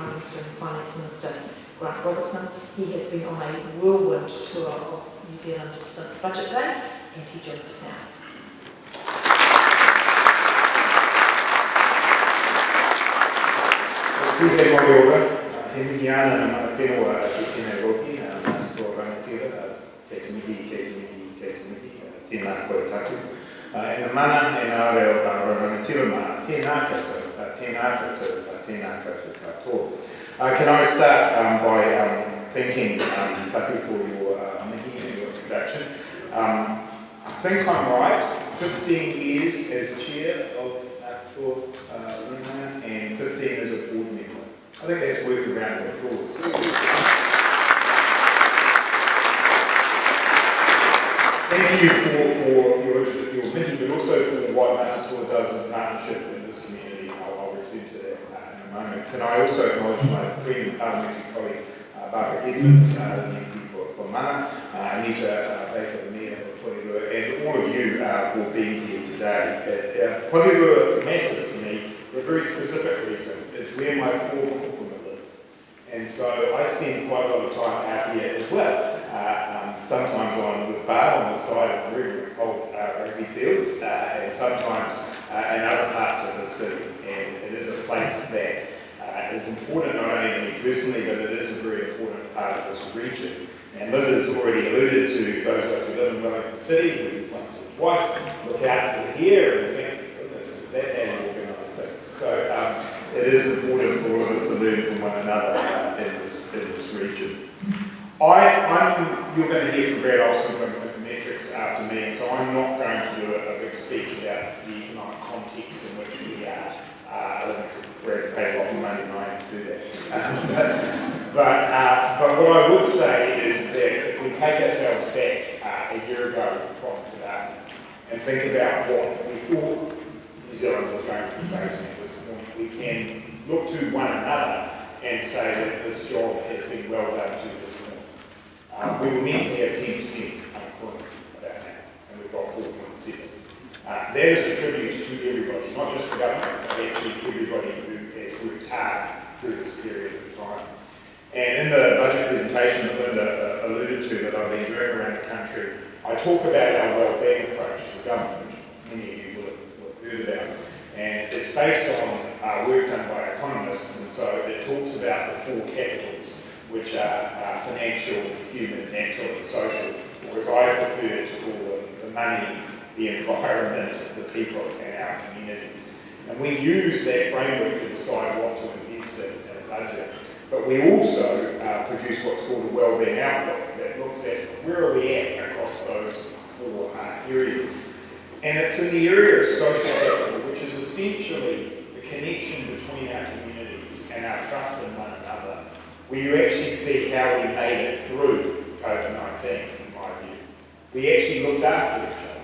Prime Minister and Finance Minister Grant Robertson. He has been on a whirlwind tour of New Zealand since Budget Day, and he joins us now. Can I start by thanking Tapu for your mihi and your introduction. I think I'm right, 15 years as chair of and 15 as a board member. I think that's worth a round of applause. Thank you for your mihi, but also for what Matatua does in partnership in this community. I'll return to that in a moment. Can I also acknowledge my friend and parliamentary colleague, Barbara Edmonds, the MP for Mana, Anita Baker, the Mayor of Porirua, and all of you for being here today. Porirua matters to me for a very specific reason. It's where my former hukuma lived. And so I spend quite a lot of time out here as well. Sometimes on with Barb on the side of very cold rugby fields, and sometimes in other parts of the city. And it is a place that is important not only to me personally, but it is a very important part of this region. And Linda's already alluded to those of us who live in Wellington City, who once or twice look out to here and think, goodness, is that how you organise things? So it is important for all of us to learn from one another in this region. You're going to hear from Brad Olsen from Metrics after me, and so I'm not going to do a big speech about the economic context in which we are. Brad paid a lot of money and I have to do that. But what I would say is that if we take ourselves back a year ago from today and think about what we thought New Zealand was going to be facing at this point, we can look to one another and say that this job has been well done to this point. We were meant to have 10% unemployment about now, and we've got 4.7. That is a tribute to everybody, not just the government, but actually everybody who has worked hard through this period of time. And in the budget presentation that Linda alluded to that I've been doing around the country, I talk about our wellbeing approach as a government, which many of you will have heard about. And it's based on work done by economists, and so it talks about the 4 capitals, which are financial, human, natural, and social, or as I prefer to call them, the money, the environment, the people, and our communities. And we use that framework to decide what to invest in a budget. But we also produce what's called a wellbeing outlook that looks at where are we at across those 4 areas. And it's in the area of social capital, which is essentially the connection between our communities and our trust in one another, where you actually see how we made it through COVID-19, in my view. We actually looked after each other.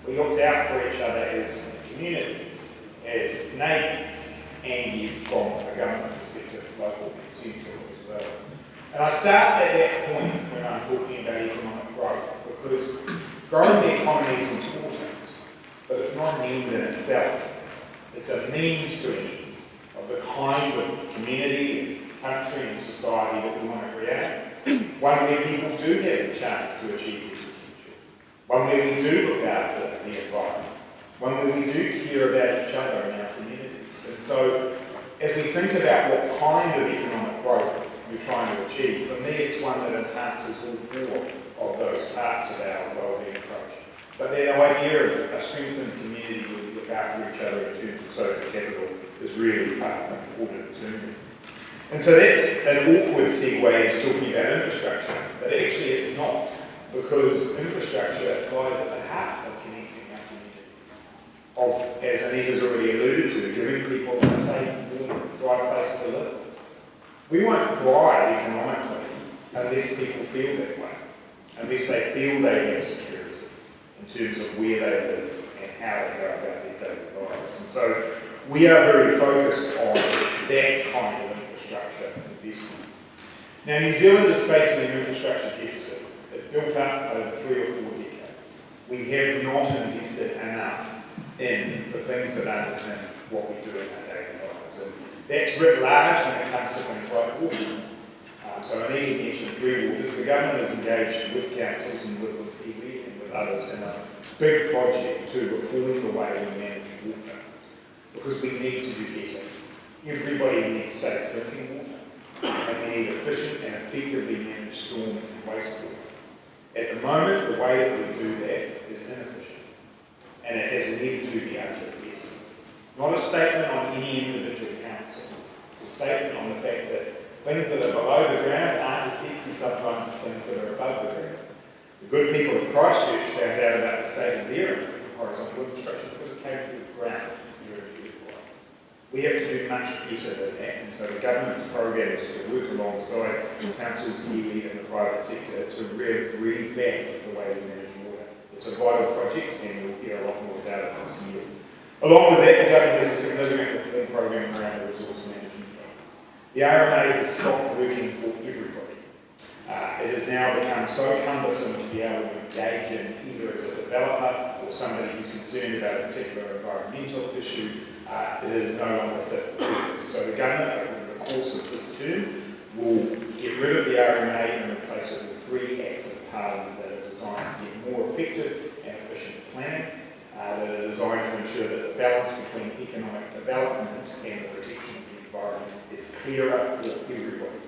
We looked out for each other as communities, as neighbours, and yes, from a government perspective, local and central as well. And I start at that point when I'm talking about economic growth, because growing the economy is important, but it's not an end in itself. It's a means to an end of the kind of community, country and society that we want to create. One where people do have the chance to achieve their potential. One where we do look after the environment. One where we do care about each other and our communities. And so, as we think about what kind of economic growth we're trying to achieve, for me it's one that enhances all 4 of those parts of our wellbeing approach. But the idea of a strengthened community where we look after each other in terms of social capital is really important to me. And so that's an awkward segue into talking about infrastructure, but actually it's not, because infrastructure lies at the heart of connecting our communities, of, as Anita's already alluded to, giving people a safe, warm, dry place to live. We won't thrive economically unless people feel that way, unless they feel they have security in terms of where they live and how they go about their daily lives. And so we are very focused on that kind of infrastructure investment. Now, New Zealand is facing an infrastructure deficit. It built up over 3 or 4 decades. We have not invested enough in the things that underpin what we do in our daily lives. programs. And that's writ large when it comes to things like water. So I need to mention Three Waters. The government is engaged with councils and with Iwi and with others in a big project to reform the way we manage water, because we need to do better. Everybody needs safe drinking water, and we need efficient and effectively managed storm and wastewater. At the moment, the way that we do that is inefficient, and it has needed to be undertaken. It's not a statement on any individual council. It's a statement on the fact that things that are below the ground aren't as sexy sometimes as things that are above the ground. The good people of Christchurch found out about the state of their horizontal infrastructure because it came through the ground during the fire. We have to do much better than that, and so the government's program is to work alongside councils, Iwi and the private sector to revamp the way we manage water. It's a vital project, and we'll hear a lot more about it this year. Along with that, the government has a significant reform program around the resource management. The RMA has stopped working for everybody. It has now become so cumbersome to be able to engage in either as a developer or somebody who's concerned about a particular environmental issue. It is no longer fit for purpose. So the government, over the course of this term, will get rid of the RMA and replace it with 3 acts of Parliament that are designed to get more effective and efficient planning, that are designed to ensure that the balance between economic development and the protection of the environment is clearer for everybody,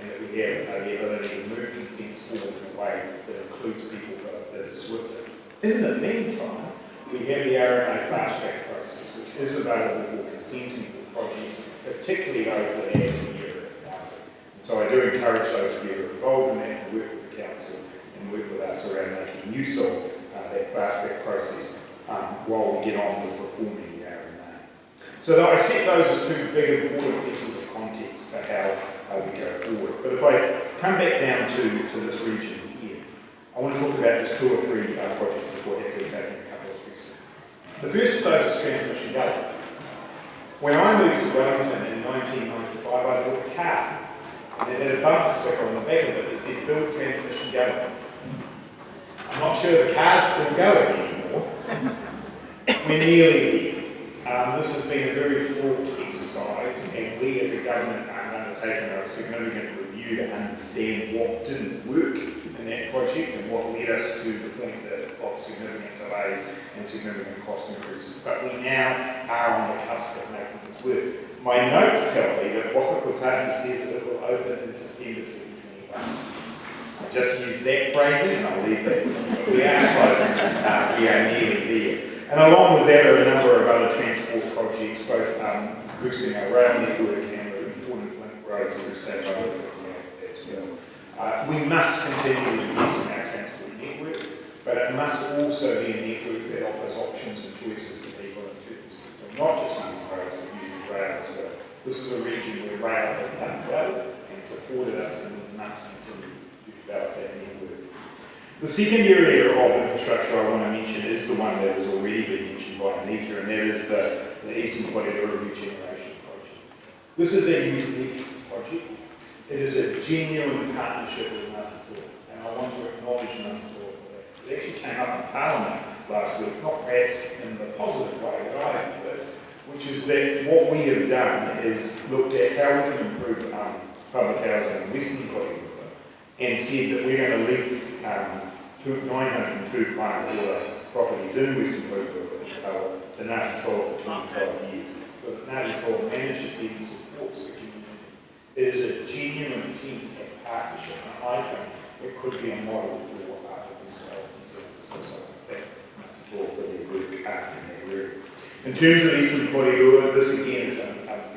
and that we have the ability to move consents forward in a way that includes people that are swifter. In the meantime, we have the RMA fast track process, which is available for consenting for projects, particularly those that have the area of housing. And so I do encourage those of you who are involved in that to work with the council and work with us around making use of that fast track process while we get on with reforming the RMA. So I set those as 2 big important pieces of context for how we go forward. But if I come back down to this region here, I want to talk about just 2 or 3 projects before happily taking a couple of questions. The first of those is transmission gully. When I moved to Wellington in 1995, I bought a car, and it had a bumper sticker on the back of it that said build transmission gully. I'm not sure the car's still going anymore. We're nearly there. This has been a very fraught exercise, and we as a government are undertaking a significant review to understand what didn't work in that project and what led us to the point of significant delays and significant cost increases. But we now are on the cusp of making this work. My notes tell me that Whakaputahi says that it will open in September 2021. I just used that phrasing and I'll leave that. But we are close. We are nearly there. And along with that are a number of other transport projects, both boosting our rail network and the important link roads through state roads as well. We must continue to invest in our transport network, but it must also be a network that offers options and choices to people in terms of not just using roads, but using rail as well. This is a region where rail has done well and supported us, and we must continue to develop that network. The second area of infrastructure I want to mention is the one that has already been mentioned by Anita, and that is the Eastern Porirua Regeneration Project. This is a unique project. It is a genuine partnership with Ngāti, and I want to acknowledge Ngāti for that. It actually came up in Parliament last week, not perhaps in the positive way that I view it, which is that what we have done is looked at how we can improve public housing in Western Porirua, and said that we're going to lease 902 private water properties in Western Porirua to Ngāti for 25 years, so that Ngāti manages them and supports the community. It is a genuine team and partnership, and I think it could be a model for this development service. So thank Ngāti for their work in that area. In terms of Eastern Porirua, this again is a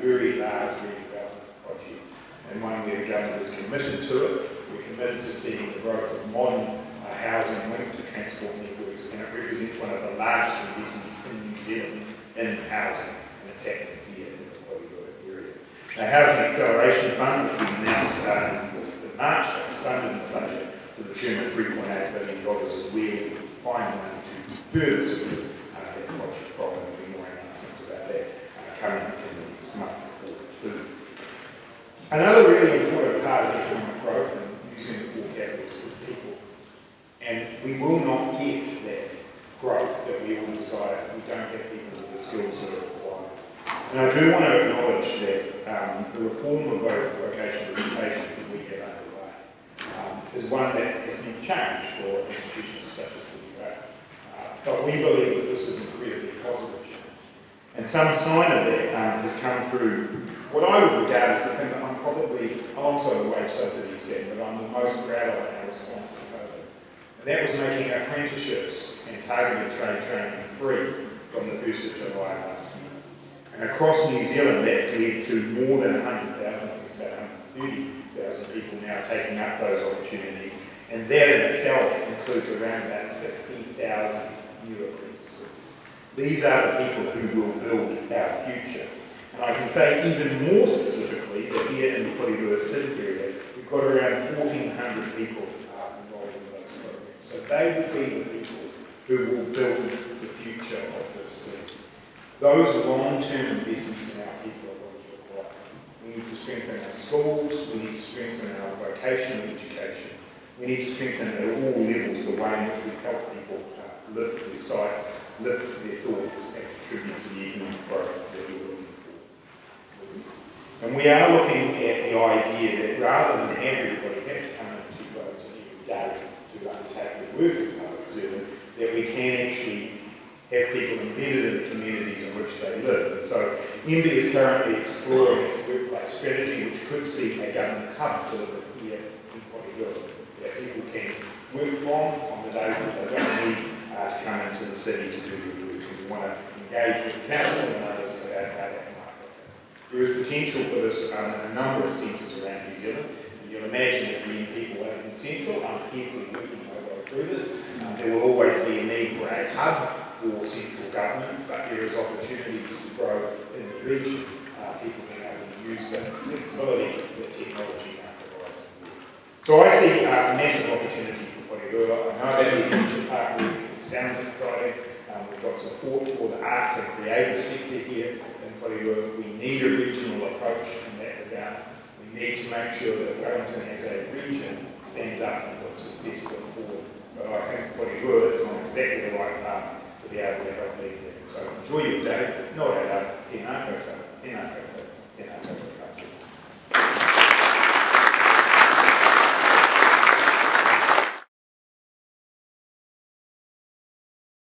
very large redevelopment project, and one where the government is committed to it. We're committed to seeing the growth of modern housing linked to transport networks, and it represents one of the largest investments in New Zealand in housing, and it's happening here in the Porirua area. The Housing Acceleration Fund, which we announced in March, was funded in the budget to the tune of $3.8 billion, is where we find money to further support that project. Probably there'll be more announcements about that coming in the next month or 2. Another really important part of economic growth and using the 4 capitals is people. And we will not get that growth that we all desire if we don't have people with the skills that are required. And I do want to acknowledge that the reform of vocational education that we have underway is one that has been changed for institutions such as the but we believe that this is incredibly positive change. And some sign of that has come through what I would regard as the thing that I'm probably, alongside the wage subsidy scheme, that I'm the most proud of in our response to COVID. And that was making apprenticeships and targeted trade training free from the 1st of July last year. And across New Zealand, that's led to more than 100,000, I think it's about 130,000 people now taking up those opportunities. And that in itself includes around about 60,000 new apprentices. These are the people who will build our future. And I can say even more specifically that here in the Porirua city area, we've got around 1,400 people enrolled in those programs. So they will be the people who will build the future of this city. Those long-term investments in our people are what is required. We need to strengthen our schools, we need to strengthen our vocational education, we need to strengthen at all levels the way in which we help people lift their sights, lift their thoughts, and contribute to the economic growth that we're looking for. And we are looking at the idea that rather than everybody have to come into Robertson every day to undertake their work as public servant, that we can actually have people embedded in the communities in which they live. And so MB is currently exploring its workplace strategy, which could see a government hub delivered here in Porirua, that people can work from on the days that they don't need to come into the city to do their work. And we want to engage with council and others about how that might look. There is potential for this in a number of centres around New Zealand. And you'll imagine as the MP will in Central, I'm carefully working my way through this. There will always be a need for a hub for central government, but there is opportunities to grow in the region. People being able to use the flexibility that technology provides. So I see a massive opportunity for Porirua. I know that the future part work sounds exciting. We've got support for the arts and creative sector here in Porirua. We need a regional approach in that regard. We need to make sure that Wellington as a region stands up and puts its best foot forward. But I think Porirua is on exactly the right path to be able to help lead that. So enjoy your day. No, tēnā koutou. Tēnā koutou.